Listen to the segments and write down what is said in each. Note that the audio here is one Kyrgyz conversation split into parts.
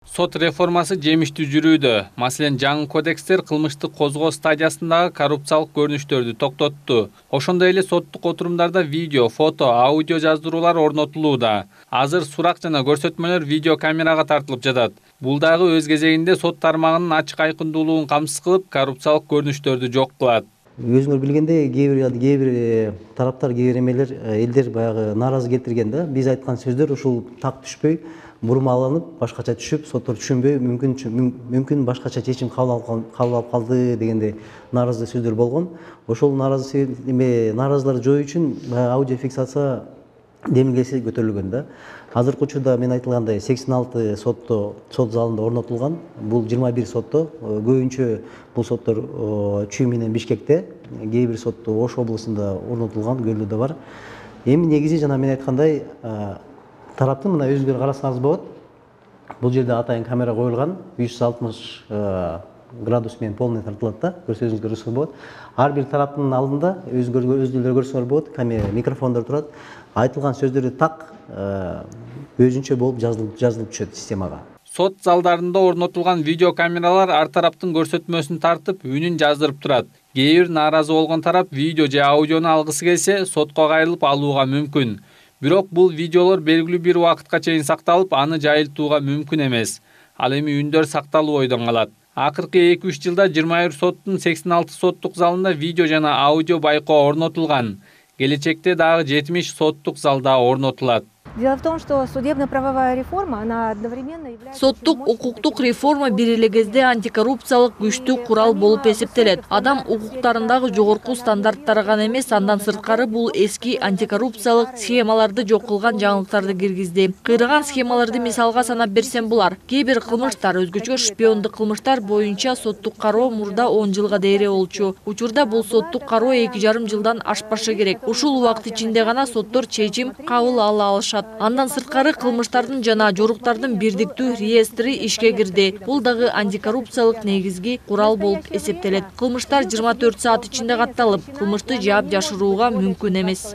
Сот реформасы жемиштүү жүрүүдө. Маселен, жаңы кодекстер кылмыштык козгоо стадиясындагы коррупциялык көрүнүштөрдү токтотту. Ошондой эле соттук отурумдарда видео, фото, аудио жаздыруулар орнотулууда. Азыр сурак жана көрсөтмөлөр видео камерага тартылып жатат. Бул дагы өз кезегинде сот тармагынын ачык айкындуулугун камсыз кылып, коррупциялык көрүнүштөрдү жок кылат. Өзүңөр билгендей, кээ бир тараптар, кээ бир элдер баягы нааразы келтирген да. Биз айткан сөздөр ушул так түшпөй, бурмаланып, башкача түшүп, соттор түшүнбөй, мүмкүн башкача чечим кабыл алып калды дегенде нааразы сөздөр болгон. Ошол нааразыларды жою үчүн аудио фиксация демилгеси көтөрүлгөн да. Азыркы учурда мен айтылгандай 86 сотто, сот залында орнотулган. Бул 21 сотто, көбүнчө бул соттор Чүй менен Бишкекте, кээ бир сотто Ош облусунда орнотулган, Көлдүдө бар. Эми негизи жана мен айткандай, тараптын мына өзүңөр карасаңыз болот. Бул жерде атайын камера коюлган, 360 градус менен полный тартылат да, көрсөңүздөр көрсөңүз болот. Ар бир тараптын алдында өзүңөр көрсөңөр болот, камера, микрофондор турат. Айтылган сөздөрү так өзүнчө болуп жазылып түшөт системага. Сот залдарында орнотулган видео камералар ар тараптын көрсөтмөсүн тартып, үнүн жаздырып турат. Кээ бир нааразы болгон тарап видео же аудиону алгысы келсе, сотко кайрылып алууга мүмкүн. Бирок бул видеолор белгилүү бир убакытка чейин сакталып, аны жайылтууга мүмкүн эмес. Ал эми үндөр сакталуу ойдон калат. Акыркы 2-3 жылда 21 соттун 86 соттук залында видео жана аудио байкоо орнотулган. Келечекте дагы 70 соттук залда орнотулат. Дело в том, что судебно-правовая реформа, она одновременно является... Соттук укуктук реформа бир эле кезде антикоррупциялык күчтүү курал болуп эсептелет. Адам укуктарындагы жогорку стандарттары гана эмес, андан сырткары бул эски антикоррупциялык схемаларды жок кылган жаңылыктарды киргизди. Кыйраган схемаларды мисалга санап берсем булар. Кээ бир кылмыштар, өзгөчө шпиондук кылмыштар боюнча соттук кароо мурда 10 жылга дейре болчу. Учурда бул соттук кароо 2,5 жылдан ашпашы керек. Ушул убакыт ичинде гана соттор чечим кабыл ала алышат. Андан сырткары кылмыштардын жана жоруктардын бирдиктүү реестри ишке кирди. Бул дагы антикоррупциялык негизги курал болуп эсептелет. Кылмыштар 24 саат ичинде катталып, кылмышты жаап жашырууга мүмкүн эмес.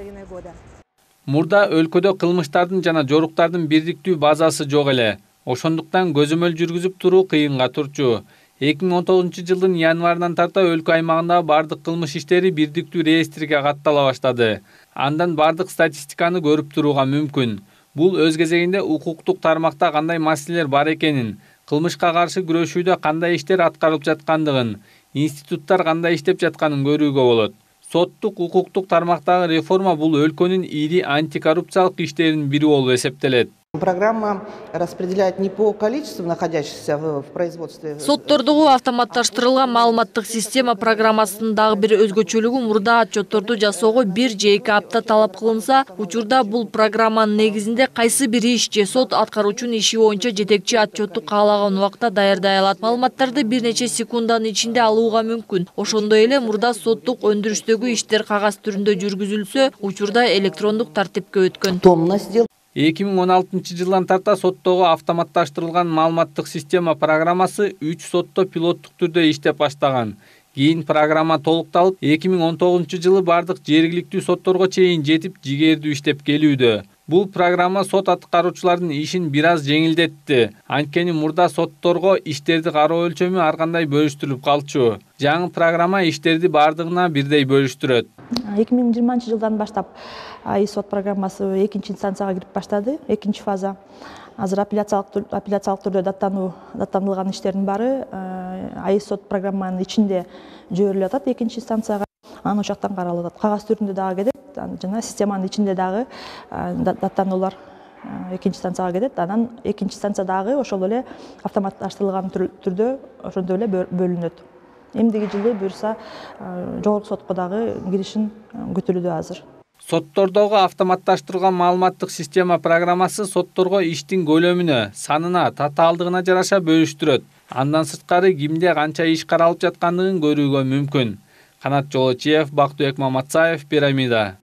Мурда өлкөдө кылмыштардын жана жоруктардын бирдиктүү базасы жок эле. Ошондуктан көзөмөл жүргүзүп туруу кыйынга турчу. 2019 жылдын январынан тарта өлкө аймагындагы бардык кылмыш иштери бирдиктүү реестриге каттала баштады. Андан бардык статистиканы көрүп турууга мүмкүн. Бул өз кезегинде укуктук тармакта кандай маселелер бар экенин, кылмышка каршы күрөшүүдө кандай иштер аткарылып жаткандыгын, институттар кандай иштеп жатканын көрүүгө болот. Соттук укуктук тармактагы реформа бул өлкөнүн ири антикоррупциялык иштеринин бири болуп эсептелет. Программа распределяет не по количеству находящихся в производстве. Соттордогу автоматташтырылган маалыматтык система программасындагы бир өзгөчөлүгү мурда отчетторду жасоого 1 же 2 апта талап кылынса, учурда бул программанын негизинде кайсы бир иш же сот аткаруучунун иши боюнча жетекчи отчетту каалаган убакта даярдай алат. Маалыматтарды бир нече секунданын ичинде алууга мүмкүн. Ошондой эле мурда соттук өндүрүштөгү иштер кагаз түрүндө жүргүзүлсө, учурда электрондук тартипке өткөн. 2016 жылдан тарта соттогу автоматташтырылган маалыматтык система программасы 3 сотто пилоттук түрдө иштеп баштаган. Кийин программа толукталып, 2019 жылы бардык жергиликтүү сотторго чейин жетип жигердүү иштеп келүүдө. Бул программа сот аткаруучулардын ишин бир аз жеңилдетти. Анткени мурда сотторго иштерди кароо өлчөмү ар кандай бөлүштүрүлүп калчу. Жаңы программа иштерди бардыгына бирдей бөлүштүрөт. 2020 жылдан баштап АИ сот программасы 2-нчи инстанцияга кирип баштады, 2-нчи фаза. Азыр апелляциялык түрдө даттанылган иштердин баары АИ сот программанын ичинде жиберилип атат 2-нчи инстанцияга. Анан ошоктон каралып атат. Кагаз түрүндө дагы кетет, жана системанын ичинде дагы даттануулар 2-нчи инстанцияга кетет. Анан 2-нчи инстанция дагы ошол эле автоматташтырылган түрдө ошондой эле бөлүнөт. Эмдиги жылы буюрса жогорку сотко дагы киришин күтүлүүдө азыр. Соттордогу автоматташтырылган маалыматтык система программасы сотторго иштин көлөмүнө, санына, татаалдыгына жараша бөлүштүрөт. Андан сырткары кимде канча иш каралып жаткандыгын көрүүгө мүмкүн. Канат Жолочиев, Бактыбек Маматсаев, Пирамида.